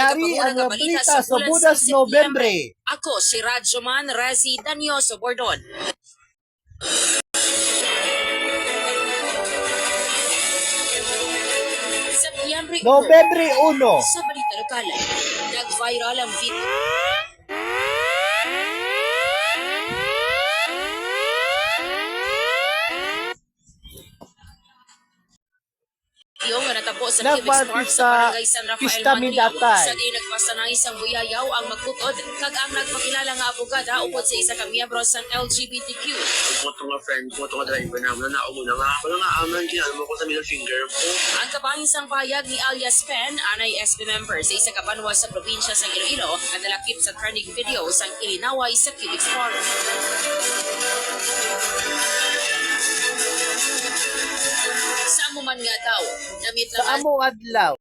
yari ang balita sa budas Nobyembre. Ako si Radyoman Razi Danyoso Bordon. Nobyembre 1. Sa balita lokal, nag-viral ang video nga natabo sa Cubic Park sa Barangay San Rafael Manrio. Sa di nagpasanay sang buyayaw ang magputod kag ang nagpakilala nga abogada upod sa isa ka miyembro sang LGBTQ. Puto nga friend, puto nga driver naman na ako na nga. Wala nga aman kinala mo ko sa middle finger ko. Ang kabahin sang payag ni alias Pen, anay SB member sa isa ka banwa sa probinsya sang Iloilo na nalakip sa trending video sang ilinaway sa Cubic Park. Sa amuman nga daw, namit Sa amo adlaw.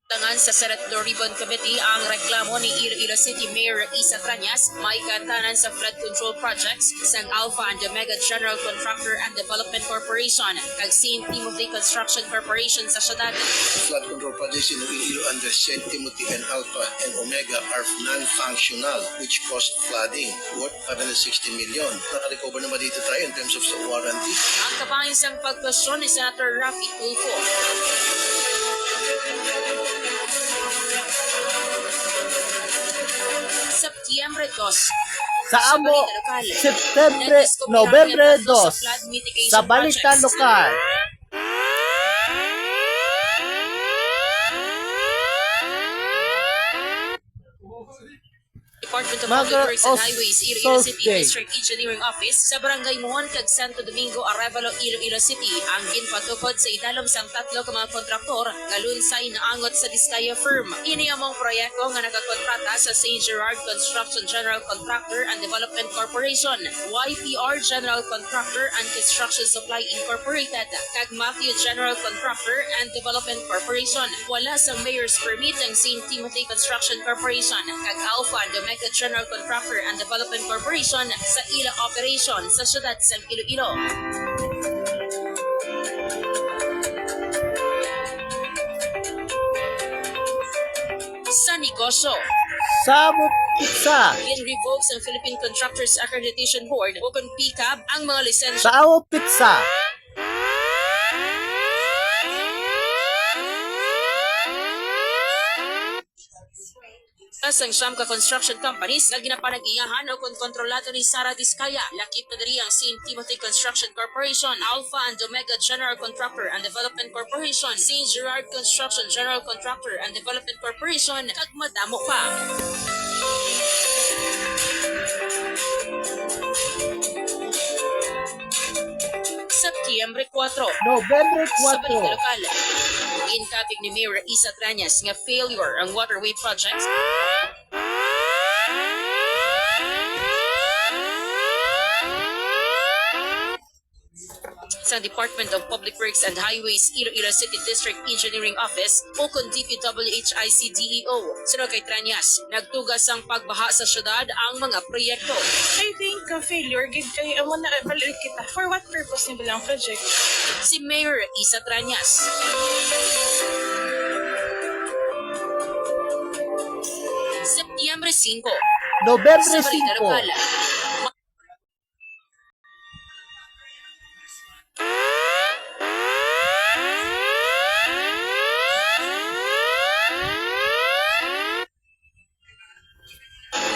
tangan sa Senate Blue Ribbon Committee ang reklamo ni Iloilo City Mayor Isa Trañas may kantanan sa flood control projects sang Alpha and Omega General Contractor and Development Corporation kag St. Timothy Construction Corporation sa syudad. Flood control projects in Iloilo under St. Timothy and Alpha and Omega are non-functional which caused flooding worth 560 million. Naka-recover naman dito tayo in terms of warranty. Ang kabahin sang pagkwestiyon ni Senator Rafi Tulfo. Septyembre 2. Sa amo Nobyembre 2. Sa balita lokal. Department of Public Works and Highways, Iloilo City District Engineering Office sa Barangay Muhon kag Santo Domingo, Arevalo, Iloilo City ang ginpatukod sa idalom sang tatlo ka mga kontraktor nga lunsay na angot sa Diskaya Firm. Ini among proyekto nga nakakontrata sa St. Gerard Construction General Contractor and Development Corporation, YPR General Contractor and Construction Supply Incorporated, kag Matthew General Contractor and Development Corporation. Wala sang mayor's permit ang St. Timothy Construction Corporation kag Alpha and Omega General Contractor and Development Corporation sa ila operation sa syudad sang Iloilo. Sa negosyo, Sa amo pizza. in-revoke ang Philippine Contractors Accreditation Board o kung PCAB ang mga lisensya Sa amo pizza. sang siyam ka construction companies na ginapanag-iyahan o kung kontrolado ni Sara Diskaya. Lakip na diri ang St. Timothy Construction Corporation, Alpha and Omega General Contractor and Development Corporation, St. Gerard Construction General Contractor and Development Corporation, kag madamo pa. Septyembre 4. Nobyembre Sa balita 4. lokal, inkatig ni Mayor Isa Trañas nga failure ang waterway projects sa Department of Public Works and Highways Iloilo City District Engineering Office o kung DPWH-ICDEO. Sunod kay Trañas, nagtugas ang pagbaha sa syudad ang mga proyekto. I think failure gid kay amo na balik kita. For what purpose ni bilang project? Si Mayor Isa Trañas. Septyembre 5. Nobyembre Sa balita lokal, 5.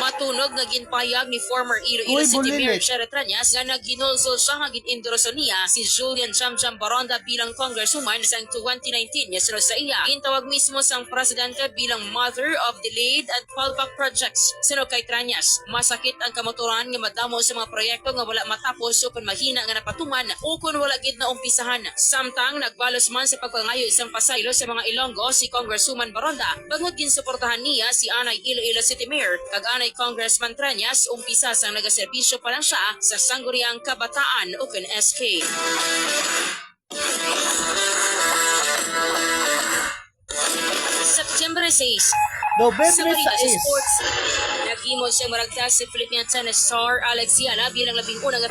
matunog nga ginpayag ni former Iloilo Uy, City Mayor bulilit. Sherry Trañas nga nagginulsol siya nga gin-endorso niya si Julian Jamjam Baronda bilang congresswoman sang 2019 niya sunod sa iya. Gintawag mismo sang presidente bilang mother of delayed and fallback projects. Sunod kay Trañas, masakit ang kamotoran nga madamo sa mga proyekto nga wala matapos o kung mahina nga napatuman o kung wala gid na umpisahan. Samtang nagbalos man sa pagpangayo isang pasaylo sa mga Ilonggo si Congresswoman Baronda, bangod ginsuportahan niya si Anay Iloilo City Mayor kag Anay Congressman Trañas umpisa sang nagaserbisyo pa lang siya sa Sangguniang Kabataan o kung SK. September 6, sa Nobyembre balita sa 6. sports, naghimo siyang maragtas si Philippine tennis star Alex Yala bilang 11 nga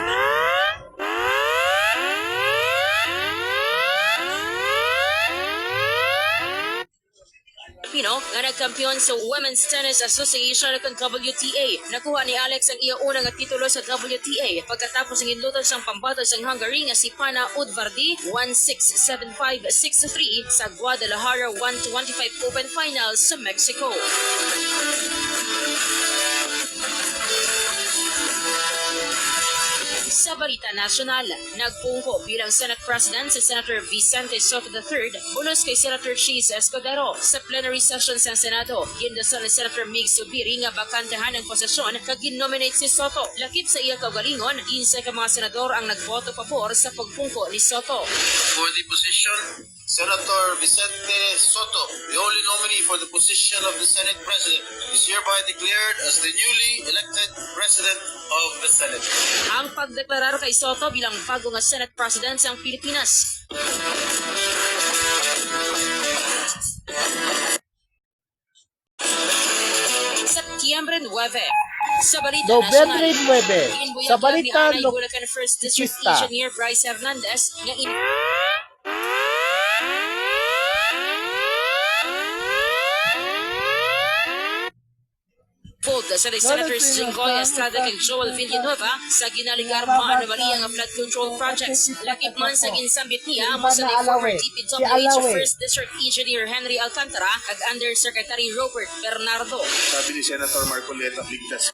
Pilipino nga nga nagkampiyon sa Women's Tennis Association at WTA. Nakuha ni Alex ang iya unang nga titulo sa WTA pagkatapos ng inlutan siyang pambato sa Hungary nga si Pana Udvardy 1-6, 7-5, 6-3 sa Guadalajara 125 Open Finals sa Mexico. Sa balita nasyonal, nagpungko bilang Senate President si Senator Vicente Soto III bulos kay Senator Cheese Escudero. Sa plenary session sa Senado, gindasal ni Senator Mig Subiri nga bakantehan ang posisyon kag ginominate si Soto. Lakip sa iya kaugalingon, 15 ka mga senador ang nagboto pabor sa pagpungko ni Soto. For the position, Senator Vicente Soto, the only nominee for the position of the Senate President, is hereby declared as the newly elected President of the Senate. Ang pagdeklarar kay Soto bilang bago nga Senate President sa Pilipinas. Septyembre 9. Sa balita Nobyembre nasyonal, 9. Sa balita ni Bulacan First District Logista. Engineer Bryce Hernandez nga sa ni Senators Jinggoy Estrada kay Joel Villanueva sa ginaligar mga anomalya nga flood control projects. Lakip man sa ginsambit niya mo sa ni former DPWH First District Engineer Henry Alcantara kag Undersecretary Robert Bernardo. Sabi ni Senator Marcoleta, ligtas